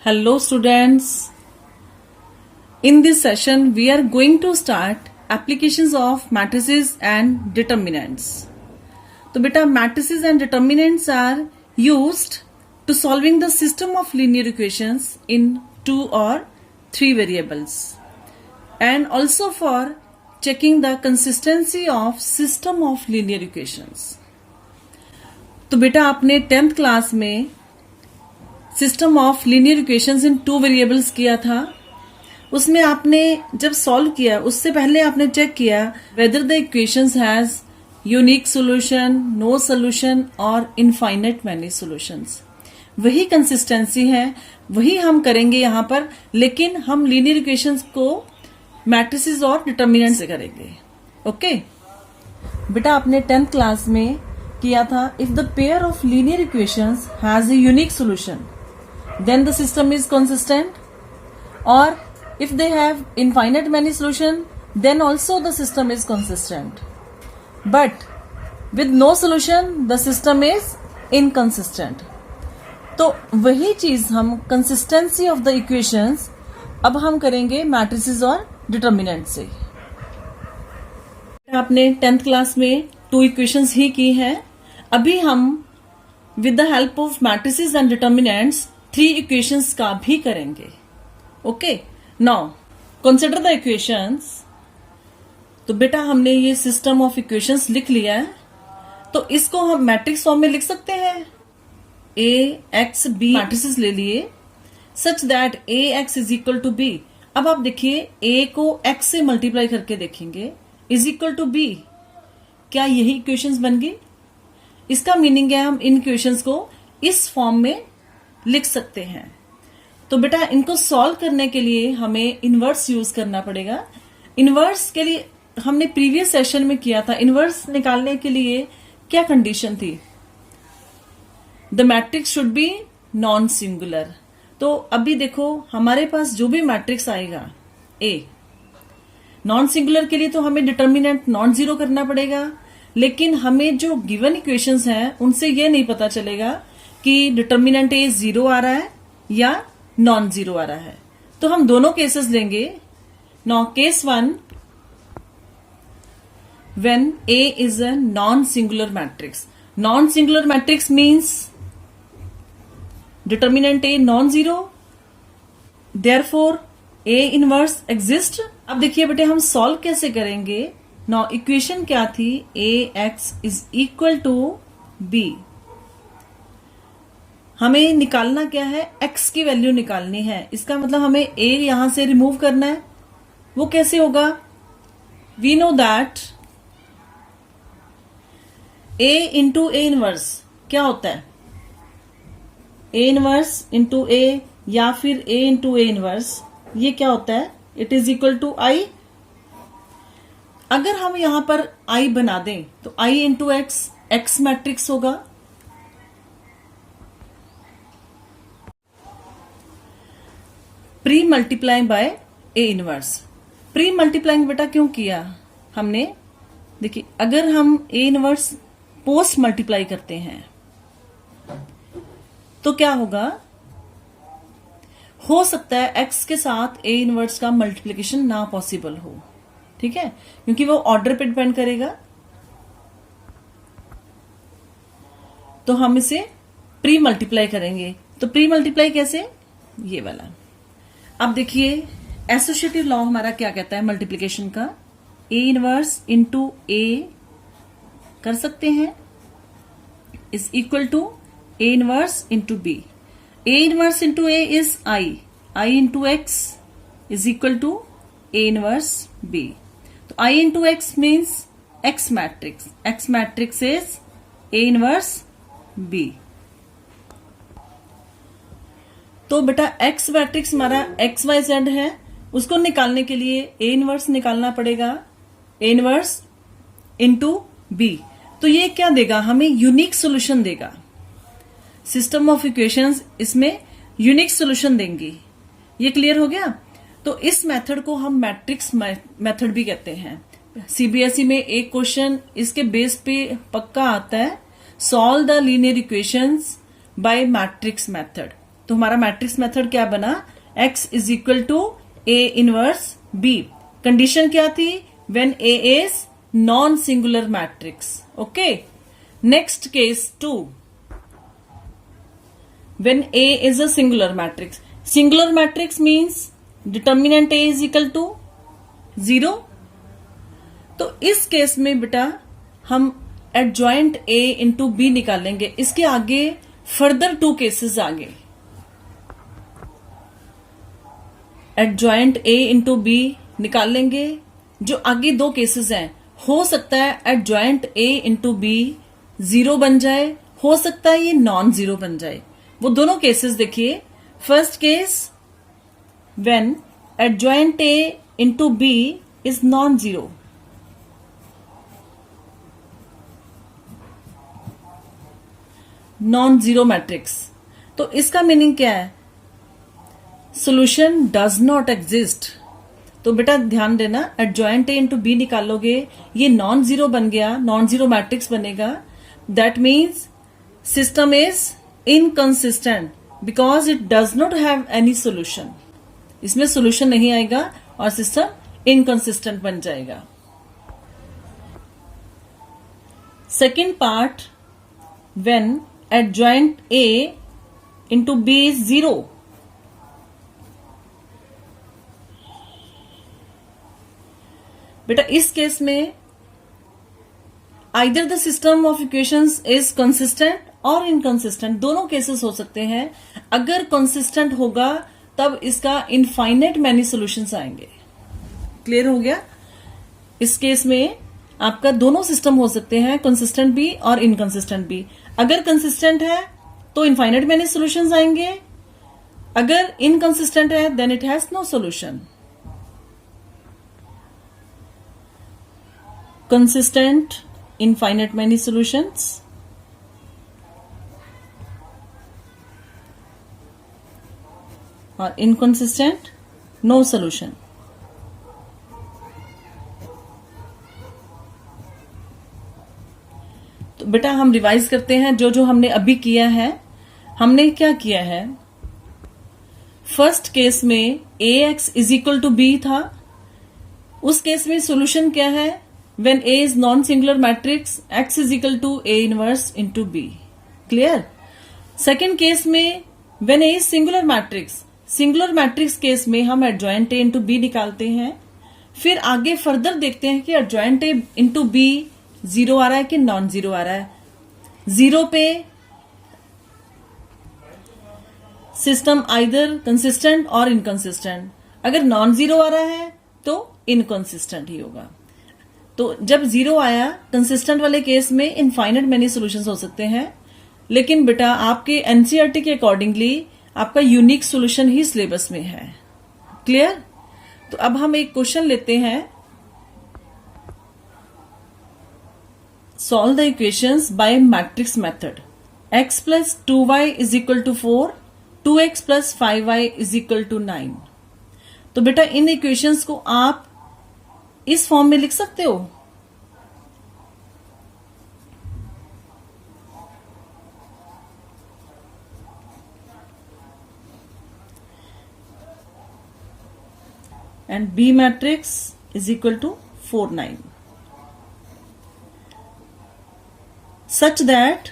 Hello students. In this session we are going to start applications of matrices and determinants. तो बेटा matrices and determinants are used to solving the system of linear equations in 2 or 3 variables and also for checking the consistency of system of linear equations. तो बेटा आपने 10th class में system of linear equations in 2 variables किया था. उसमें आपने जब solve किया उससे पहले आपने चेक किया whether the equations has unique solution, no solution और इनफाइनाइट मैनी सॉल्यूशंस. वही कंसिस्टेंसी है, वही हम करेंगे यहाँ पर, लेकिन हम लीनियर इक्वेशंस को मैट्रिसेस और डिटर्मिनेंट से करेंगे. ओके बेटा आपने 10th क्लास में किया था if the pair of linear equations has a unique solution then the system is consistent, or if they have infinite many solution then also the system is consistent, but with no solution the system is inconsistent. तो वही चीज हम consistency of the equations अब हम करेंगे matrices और determinant से. आपने 10th क्लास में 2 equations ही की हैं. अभी हम with the help of matrices and determinants 3 equations का भी करेंगे. Okay now consider the equations. तो बेटा हमने ये सिस्टम ऑफ इक्वेशंस लिख लिया है, तो इसको हम मैट्रिक्स फॉर्म में लिख सकते हैं. ए एक्स बी मैट्रिसेस ले लिए such that A X is equal to B. अब आप देखिए ए को एक्स से मल्टीप्लाई करके देखेंगे इज इक्वल टू बी. क्या यही इक्वेशंस बन गई? इसका मीनिंग है हम इन इक्वेशंस को इस फॉर्म में लिख सकते हैं. तो बेटा इनको सॉल्व करने के लिए हमें इनवर्स यूज करना पड़ेगा. इनवर्स के लिए हमने प्रीवियस सेशन में किया था. इनवर्स निकालने के लिए क्या कंडीशन थी? The matrix should be non singular. तो अभी देखो हमारे पास जो भी मैट्रिक्स आएगा ए नॉन सिंगुलर के लिए तो हमें डिटर्मिनेंट नॉन जीरो करना पड़ेगा, लेकिन हमें जो गिवन इक्वेशंस हैं उनसे ये नहीं पता चलेगा कि डिटर्मिनेंट ए 0 आ रहा है या नॉन जीरो आ रहा है. तो हम दोनों केसेस लेंगे. Now case 1 when A is a non singular matrix. Non singular matrix means determinant a non zero, therefore A inverse exist. अब देखिए बेटे हम सॉल्व कैसे करेंगे. नाउ इक्वेशन क्या थी? A X is equal to B. हमें निकालना क्या है? x की वैल्यू निकालनी है. इसका मतलब हमें a यहां से रिमूव करना है. वो कैसे होगा? We know that a into A inverse क्या होता है? a इनवर्स इंटू a या फिर a इंटू ए इनवर्स, ये क्या होता है? It is equal to i. अगर हम यहां पर i बना दें तो i into X X matrix होगा. Pre multiplying by A inverse. Pre multiplying बेटा क्यों किया हमने? देखिए अगर हम ए इनवर्स पोस्ट मल्टीप्लाई करते हैं तो क्या होगा? हो सकता है एक्स के साथ ए इनवर्स का मल्टीप्लिकेशन ना पॉसिबल हो. ठीक है, क्योंकि वो ऑर्डर पे डिपेंड करेगा. तो हम इसे प्री मल्टीप्लाई करेंगे. तो प्री मल्टीप्लाई कैसे? ये वाला. अब देखिए एसोसिएटिव लॉ हमारा क्या कहता है मल्टीप्लिकेशन का? ए इनवर्स इंटू ए कर सकते हैं is equal to A inverse into B. A inverse into A is I. I into X is equal to A inverse B. तो I into X means X matrix. X matrix is A inverse B. तो बेटा X matrix हमारा X Y Z है, उसको निकालने के लिए A inverse निकालना पड़ेगा. A inverse into B. तो ये क्या देगा? हमें यूनिक सॉल्यूशन देगा. सिस्टम ऑफ इक्वेशंस इसमें यूनिक सॉल्यूशन देंगी. ये क्लियर हो गया? तो इस मेथड को हम मैट्रिक्स मेथड भी कहते हैं. सीबीएसई में एक क्वेश्चन इसके बेस पे पक्का आता है, solve the linear equations by matrix method. तो हमारा मैट्रिक्स मेथड क्या बना, x is equal to A inverse B। Condition क्या थी, when A is non singular matrix. Okay, next case 2, when A is a singular matrix. Singular matrix means determinant A is equal to 0। तो इस case में बेटा हम adjoint A into B निकालेंगे। इसके आगे फर्दर 2 केसेस आगे, adjoint A into B निकाल लेंगे। जो आगे 2 केसेस हैं, हो सकता है adjoint A into B 0 बन जाए, हो सकता है ये नॉन 0 बन जाए। वो दोनों केसेस देखिए। First case, when adjoint A into B is non zero, non zero matrix. तो इसका मीनिंग क्या है, सोल्यूशन डज नॉट एग्जिस्ट। तो बेटा ध्यान देना, एडजॉइंट ए इंटू बी निकालोगे, ये नॉन जीरो बन गया, नॉन जीरो मैट्रिक्स बनेगा। That means system is inconsistent because it does not have any solution. इसमें सोल्यूशन नहीं आएगा और सिस्टम इनकंसिस्टेंट बन जाएगा। Second part, when adjoint A into B is 0, बेटा इस केस में either the system of equations is consistent और इनकंसिस्टेंट, दोनों केसेस हो सकते हैं। अगर कंसिस्टेंट होगा तब इसका इनफाइनाइट मैनी सॉल्यूशंस आएंगे। क्लियर हो गया। इस केस में आपका दोनों सिस्टम हो सकते हैं, कंसिस्टेंट भी और इनकंसिस्टेंट भी। अगर कंसिस्टेंट है तो इनफाइनाइट मैनी सॉल्यूशंस आएंगे, अगर इनकंसिस्टेंट है then it has no solution. Consistent infinite many solutions, और इनकंसिस्टेंट नो सॉल्यूशन। तो बेटा हम रिवाइज करते हैं जो जो हमने अभी किया है। हमने क्या किया है, फर्स्ट केस में ax is equal to b था। उस केस में सॉल्यूशन क्या है, when a is non singular matrix x is equal to a inverse into b। Clear. Second case में when a is singular matrix, singular matrix case में हम adjoint A into B निकालते हैं। फिर आगे फर्दर देखते हैं कि एडजॉइंट ए इंटू बी 0 आ रहा है कि नॉन 0 आ रहा है। 0 पे सिस्टम आइदर कंसिस्टेंट और इनकंसिस्टेंट, अगर नॉन 0 आ रहा है तो इनकंसिस्टेंट ही होगा। तो जब 0 आया कंसिस्टेंट वाले केस में इनफाइनाइट मेनी सॉल्यूशंस हो सकते हैं, लेकिन बेटा आपके एनसीईआरटी के अकॉर्डिंगली आपका यूनिक सॉल्यूशन ही सिलेबस में है। क्लियर। तो अब हम एक क्वेश्चन लेते हैं, solve the equations by matrix method. x plus 2y is equal to 4, 2x plus 5y is equal to 9। तो बेटा इन इक्वेशंस को आप इस फॉर्म में लिख सकते हो। and B matrix is equal to 4, 9, such that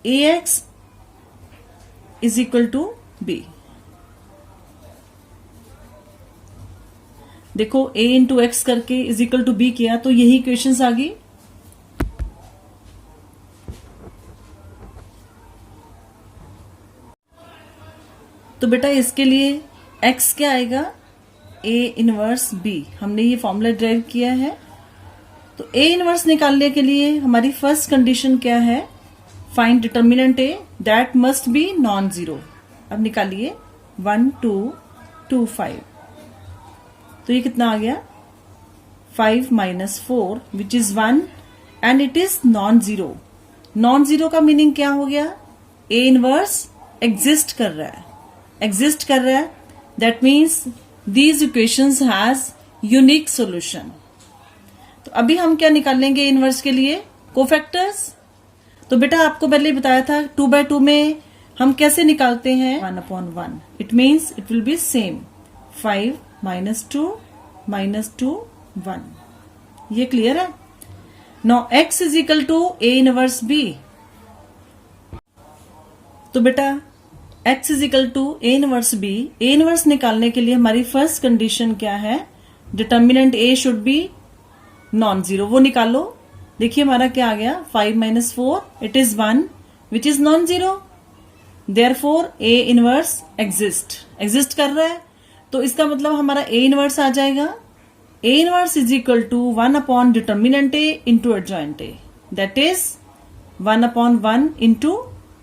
AX is equal to B। देखो A इंटू एक्स करके इज इक्वल टू बी किया तो यही इक्वेशंस आ गई। तो बेटा इसके लिए x क्या आएगा, A इनवर्स B। हमने ये फॉर्मूला ड्राइव किया है। तो A इनवर्स निकालने के लिए हमारी फर्स्ट कंडीशन क्या है, find determinant A that must be non zero. अब निकालिए 1 2 2 5। तो ये कितना आ गया, 5 minus 4 which is 1 and it is non zero. Non zero का मीनिंग क्या हो गया, A इनवर्स एग्जिस्ट कर रहा है, एग्जिस्ट कर रहा है। That means these equations has unique solution। तो अभी हम क्या निकालेंगे इनवर्स के लिए, कोफैक्टर्स। तो बेटा आपको पहले बताया था 2 by 2 में हम कैसे निकालते हैं 1/1, it means it will be same 5 -2 -2 1। ये क्लियर है। Now x is equal to A inverse B। तो बेटा x is equal to A inverse B। A inverse निकालने के लिए हमारी फर्स्ट कंडीशन क्या है, determinant A should be non zero. वो निकालो। देखिए हमारा क्या आ गया, 5 - 4 it is 1 which is non zero, therefore A inverse exist कर रहा है। तो इसका मतलब हमारा A इनवर्स आ जाएगा, A inverse is equal to 1 determinant A into adjoint A, that is 1/1 into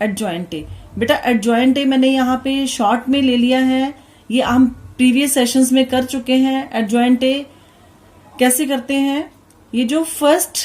adjoint A। बेटा एडजॉइंट A मैंने यहाँ पे शॉर्ट में ले लिया है, ये हम प्रीवियस सेशंस में कर चुके हैं। एडजॉइंट A कैसे करते हैं, ये जो फर्स्ट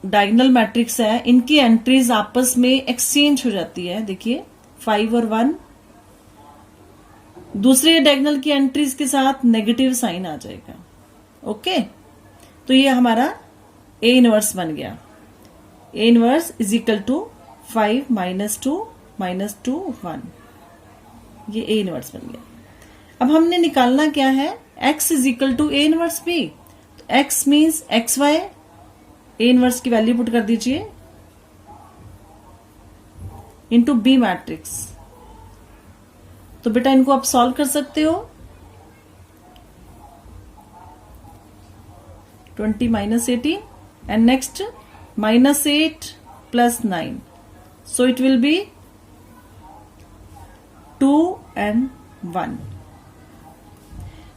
डायगोनल मैट्रिक्स है इनकी एंट्रीज आपस में एक्सचेंज हो जाती है। देखिए 5 और 1, दूसरे डायगोनल की एंट्रीज के साथ नेगेटिव साइन आ जाएगा। ओके, तो ये हमारा A इनवर्स बन गया। A inverse is equal to 5 -2 -2 1, ये A इनवर्स बन गया। अब हमने निकालना क्या है, x is equal to A inverse B। तो x means XY, A inverse की वैल्यू पुट कर दीजिए इंटू B मैट्रिक्स। तो बेटा इनको आप सॉल्व कर सकते हो। 20 - 18 and next -8 plus 9, so it will be 2 and 1।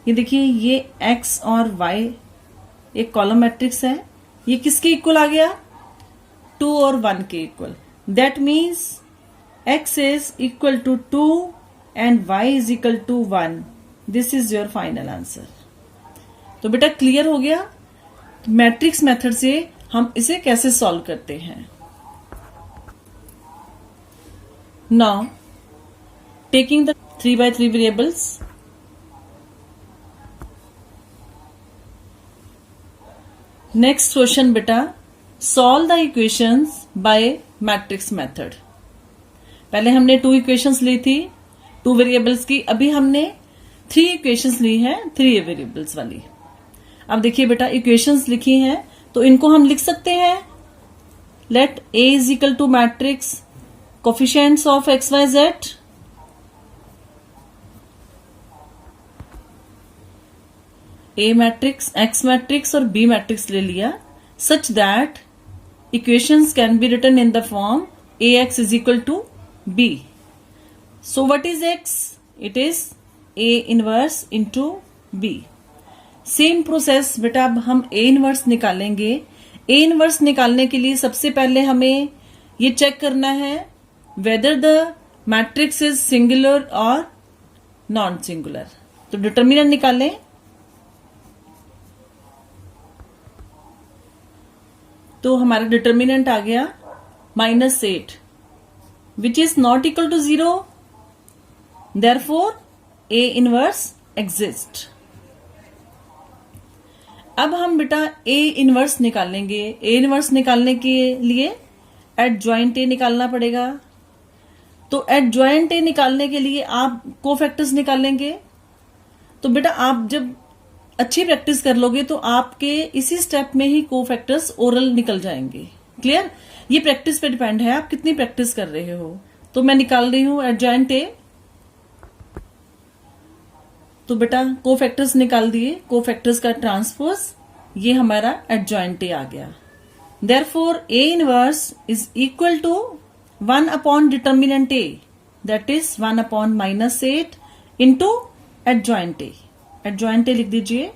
ये देखिए ये x और y एक कॉलम मैट्रिक्स है, ये किसके इक्वल आ गया, 2 और 1 के equal. That means x is equal to 2 and y is equal to 1। This is your final answer. तो बेटा क्लियर हो गया मैट्रिक्स मेथड से हम इसे कैसे सॉल्व करते हैं। Now taking the 3x3 variables, next question बेटा, solve the equations by matrix method. पहले हमने 2 इक्वेशंस ली थी 2 वेरिएबल्स की, अभी हमने 3 इक्वेशंस ली है 3 वेरिएबल्स वाली। अब देखिए बेटा इक्वेशंस लिखी हैं तो इनको हम लिख सकते हैं, let A is equal to matrix coefficients of XYZ, A matrix, X matrix और B मैट्रिक्स ले लिया, such that equations can be written in the form AX is equal to B। So what is X, it is A inverse into B। Same process बेटा अब हम A inverse निकालेंगे। A inverse निकालने के लिए सबसे पहले हमें ये चेक करना है whether the matrix is singular और नॉन सिंगुलर। तो डिटर्मिनेंट निकालें। तो हमारा डिटर्मिनेंट आ गया -8 which is not equal to 0, therefore A inverse exist. अब हम बेटा A इनवर्स निकालेंगे। A इनवर्स निकालने के लिए एडजॉइंट A निकालना पड़ेगा। तो एडजॉइंट A निकालने के लिए आप कोफैक्टर्स निकालेंगे। तो बेटा आप जब अच्छी प्रैक्टिस कर लोगे तो आपके इसी स्टेप में ही कोफैक्टर्स ओरल निकल जाएंगे। क्लियर, ये प्रैक्टिस पे डिपेंड है आप कितनी प्रैक्टिस कर रहे हो। तो मैं निकाल रही हूं एडजॉइंट A। तो बेटा कोफैक्टर्स निकाल दिए, कोफैक्टर्स का ट्रांसपोज, ये हमारा एडजॉइंट A आ गया। Therefore A inverse is equal to 1 determinant A, that is 1 - 8 into adjoint A। Adjoint A लिख दीजिए।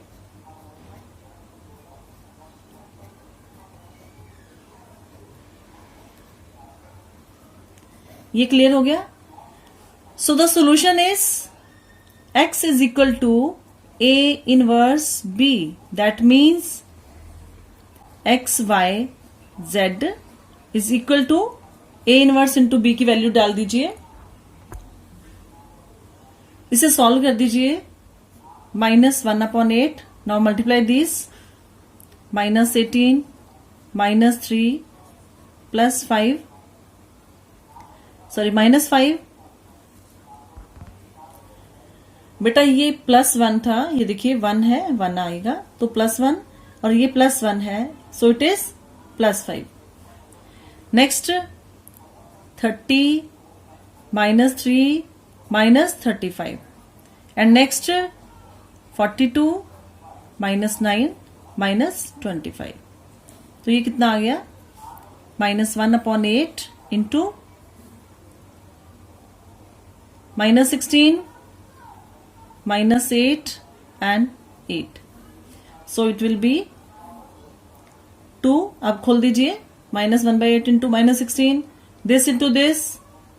ये क्लियर हो गया। So the solution is X is equal to A inverse B, that means X Y Z is equal to A inverse into B की value डाल दीजिए, इसे solve कर दीजिए। -1/8, नाउ मल्टीप्लाई दिस, -18 -3 +5, सॉरी -5 बेटा ये +1 था, ये देखिए 1 है, 1 आएगा तो +1, और ये +1 है, so it is +5. Next 30 -3 -35, and next 42 -9 -25. तो ये कितना आ गया, -1/8 into -16 -8 and 8. So it will be 2. अब खोल दीजिए, -1/8 into -16, this into this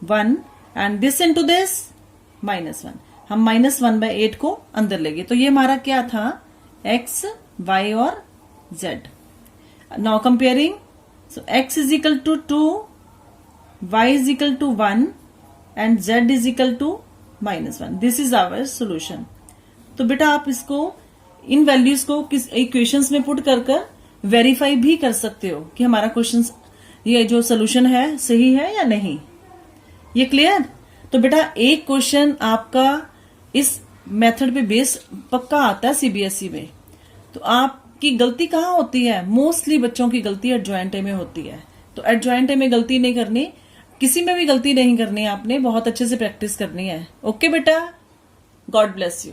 1 and this into this -1. हम -1/8 को अंदर लेंगे, तो ये हमारा क्या था, x, y और z. Now comparing, so x is equal to 2, y is equal to 1 and z is equal to -1. This is our solution. तो बेटा आप इसको, इन वैल्यूज को किस इक्वेशंस में पुट कर वेरीफाई भी कर सकते हो कि हमारा क्वेश्चन, ये जो सोल्यूशन है सही है या नहीं. ये क्लियर. तो बेटा एक क्वेश्चन आपका इस मेथड पे बेस पक्का आता है सीबीएसई में. तो आपकी गलती कहाँ होती है, मोस्टली बच्चों की गलती एडजॉइंट ए में होती है. तो एडजॉइंट ए में गलती नहीं करनी, किसी में भी गलती नहीं करनी है, आपने बहुत अच्छे से प्रैक्टिस करनी है. ओके बेटा, गॉड ब्लेस यू.